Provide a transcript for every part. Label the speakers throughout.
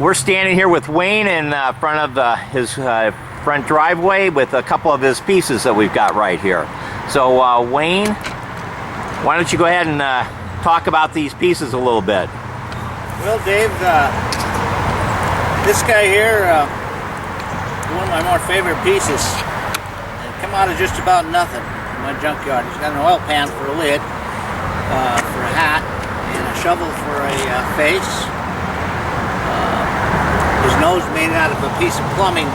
Speaker 1: We're standing here with Wayne in front of his front driveway with a couple of his pieces that we've got right here. So Wayne, why don't you go ahead and talk about these pieces a little bit.
Speaker 2: Well, Dave, this guy here, one of my more favorite pieces. It come out of just about nothing in my junkyard. He's got an oil pan for a lid, for a hat, and a shovel for a face. His nose made out of a piece of plumbing.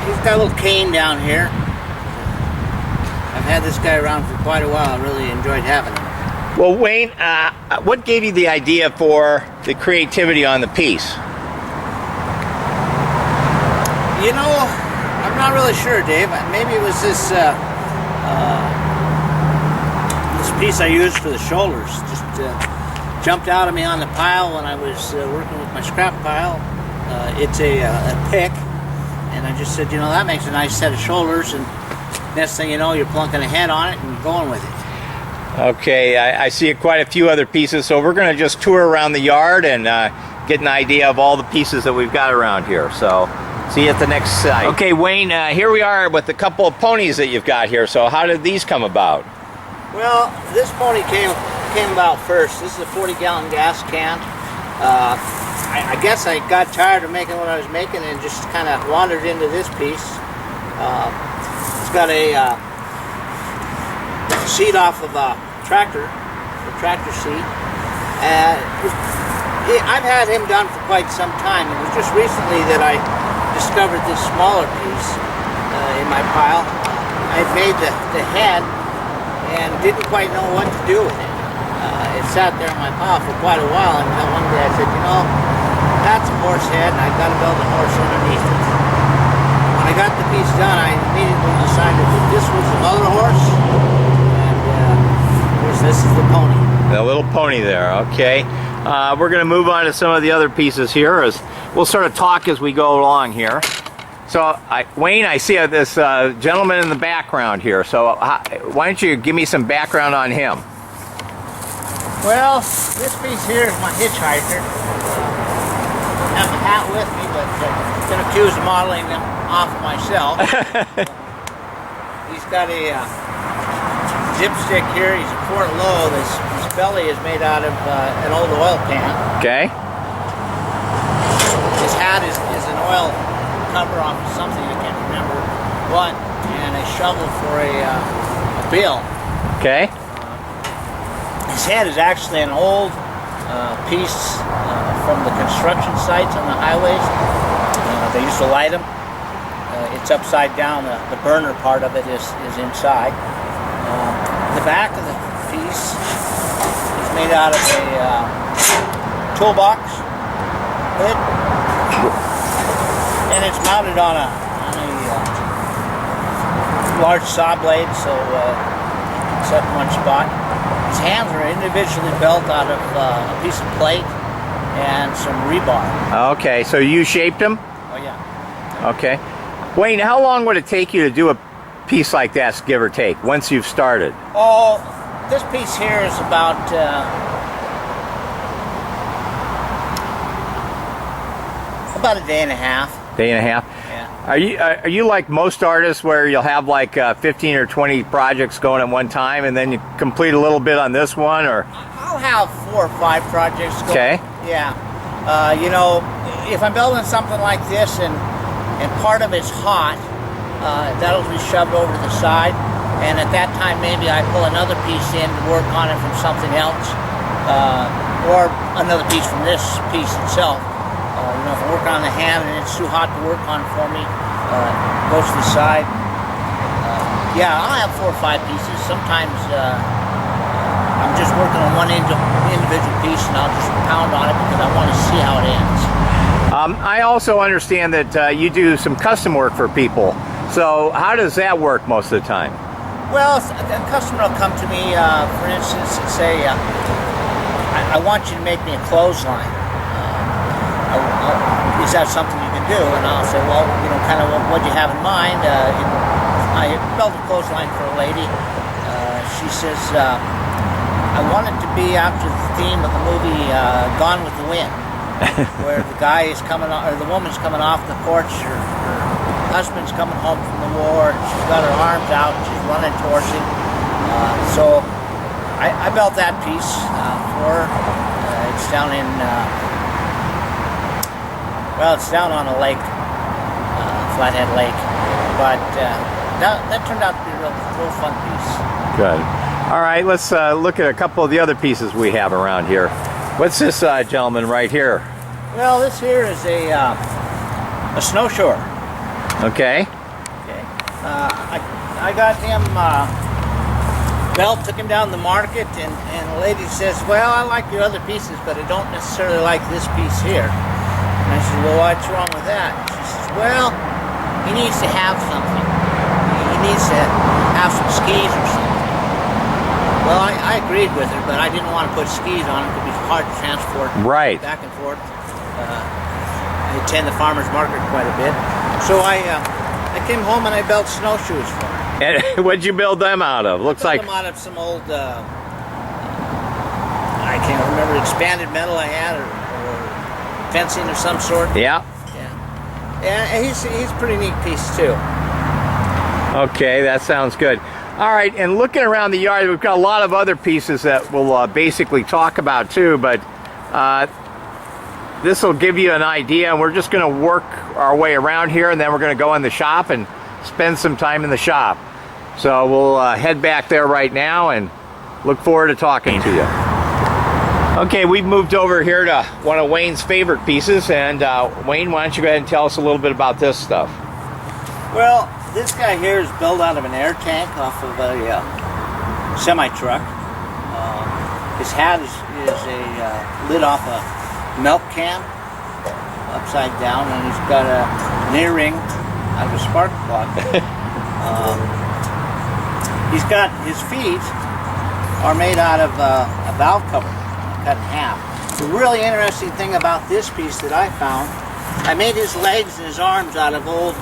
Speaker 2: He's got a little cane down here. I've had this guy around for quite a while. I really enjoyed having him.
Speaker 1: Well, Wayne, what gave you the idea for the creativity on the piece?
Speaker 2: You know, I'm not really sure, Dave. Maybe it was this this piece I used for the shoulders. Just jumped out of me on the pile when I was working with my scrap pile. It's a pick, and I just said, you know, that makes a nice set of shoulders, and next thing you know, you're plunking a head on it and going with it.
Speaker 1: Okay, I see quite a few other pieces, so we're going to just tour around the yard and get an idea of all the pieces that we've got around here. So, see you at the next site. Okay, Wayne, here we are with a couple of ponies that you've got here. So, how did these come about?
Speaker 2: Well, this pony came about first. This is a 40-gallon gas can. I guess I got tired of making what I was making and just kind of wandered into this piece. It's got a seat off of a tractor seat. I've had him done for quite some time. It was just recently that I discovered this smaller piece in my pile. I made the head and didn't quite know what to do with it. It sat there in my pile for quite a while, and one day I said, you know, that's a horse head, and I've got to build a horse underneath it. When I got the piece done, I immediately decided that this was another horse, and of course this is the pony.
Speaker 1: The little pony there, okay. We're going to move on to some of the other pieces here. As we'll sort of talk as we go along here. So, Wayne, I see this gentleman in the background here. So, why don't you give me some background on him?
Speaker 2: Well, this piece here is my hitchhiker. I have the hat with me, but I've been accused of modeling them off of myself. He's got a dipstick here. He's a quart low. His belly is made out of an old oil pan. Okay. His hat is an oil cover off of something, I can't remember what, and a shovel for a bill. Okay. His head is actually an old piece from the construction sites on the highways. They used to light them. It's upside down. The burner part of it is inside. The back of the piece is made out of a toolbox lid, and it's mounted on a large saw blade, so it's set in one spot. His hands are individually built out of a piece of plate and some rebar. Okay, so you shaped them? Oh, yeah. Okay. Wayne, how long would it take you to do a piece like that, give or take, once you've started? Oh, this piece here is about a day and a half.
Speaker 1: Day and a half? Yeah. Are you like most artists where you'll have like 15 or 20 projects going at one time and then you complete a little bit on this one, or?
Speaker 2: I'll have 4 or 5 projects going. Okay. Yeah. You know, if I'm building something like this and part of it's hot, that'll be shoved over to the side, and at that time maybe I pull another piece in to work on it from something else, or another piece from this piece itself. You know, if I work on the hand and it's too hot to work on for me, it goes to the side. Yeah, I'll have 4 or 5 pieces. Sometimes I'm just working on one individual piece and I'll just pound on it because I want to see how it ends.
Speaker 1: I also understand that you do some custom work for people. So how does that work most of the time?
Speaker 2: Well, a customer will come to me, for instance, and say, I want you to make me a clothesline. Is that something you can do? And I'll say, well, you know, kind of what do you have in mind? I built a clothesline for a lady. She says, I want it to be after the theme of the movie Gone with the Wind, where the guy is coming, or the woman's coming off the porch, her husband's coming home from the war, and she's got her arms out, and she's running towards him. So I built that piece for her. It's down in, well, it's down on a lake, Flathead Lake, but that turned out to be a real fun piece.
Speaker 1: Good. All right, let's look at a couple of the other pieces we have around here. What's this gentleman right here?
Speaker 2: Well, this here is a snowshoer.
Speaker 1: Okay.
Speaker 2: Okay. I got him, Bell took him down to the market, and the lady says, well, I like your other pieces, but I don't necessarily like this piece here. And I said, well, what's wrong with that? She says, well, he needs to have something. He needs to have some skis or something. Well, I agreed with her, but I didn't want to put skis on it. It would be hard to transport back and forth. I attend the farmer's market quite a bit. So I came home and I built snowshoes for her.
Speaker 1: And what'd you build them out of? Looks like...
Speaker 2: them out of some old, I can't remember, expanded metal I had, or fencing of some sort.
Speaker 1: Yeah.
Speaker 2: Yeah, and he's a pretty neat piece too.
Speaker 1: Okay, that sounds good. All right, and looking around the yard, we've got a lot of other pieces that we'll basically talk about too, but this will give you an idea, and we're just going to work our way around here, and then we're going to go in the shop and spend some time in the shop. So we'll head back there right now and look forward to talking to you. Okay, we've moved over here to one of Wayne's favorite pieces, and Wayne, why don't you go ahead and tell us a little bit about this stuff?
Speaker 2: Well, this guy here is built out of an air tank off of a semi-truck. His hat is a lid off a milk can, upside down, and he's got an earring out of a spark plug. He's got, his feet are made out of a valve cover, cut in half. The really interesting thing about this piece that I found, I made his legs and his arms out of old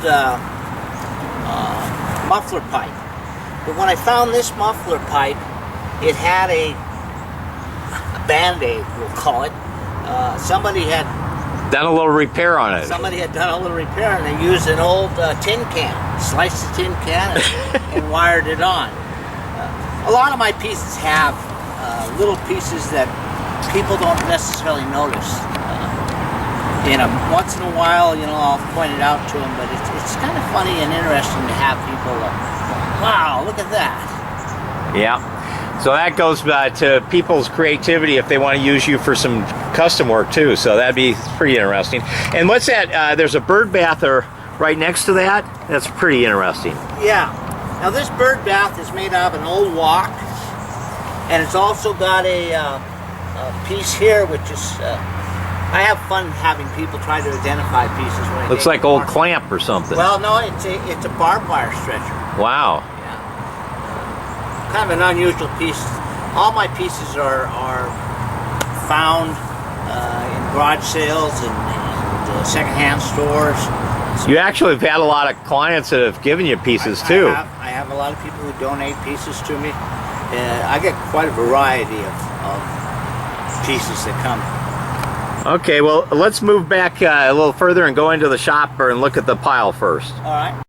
Speaker 2: muffler pipe. But when I found this muffler pipe, it had a Band-Aid, we'll call it. Somebody had
Speaker 1: done a little repair on it.
Speaker 2: Somebody had done a little repair, and they used an old tin can, sliced the tin can, and wired it on. A lot of my pieces have little pieces that people don't necessarily notice. Once in a while, I'll point it out to them, but it's kind of funny and interesting to have people, wow, look at that.
Speaker 1: Yeah. So that goes to people's creativity if they want to use you for some custom work too. So that'd be pretty interesting. And what's that? There's a bird bath right next to that. That's pretty interesting.
Speaker 2: Yeah. Now this bird bath is made out of an old wok, and it's also got a piece here, which is. I have fun having people try to identify pieces. When
Speaker 1: looks like old clamp or something.
Speaker 2: Well, no, it's a barbed wire stretcher.
Speaker 1: Wow.
Speaker 2: Kind of an unusual piece. All my pieces are found in garage sales and secondhand stores. So
Speaker 1: you actually have had a lot of clients that have given you pieces too.
Speaker 2: I have a lot of people who donate pieces to me. I get quite a variety of pieces that come.
Speaker 1: Okay, well, let's move back a little further and go into the shop and look at the pile first.
Speaker 2: All right.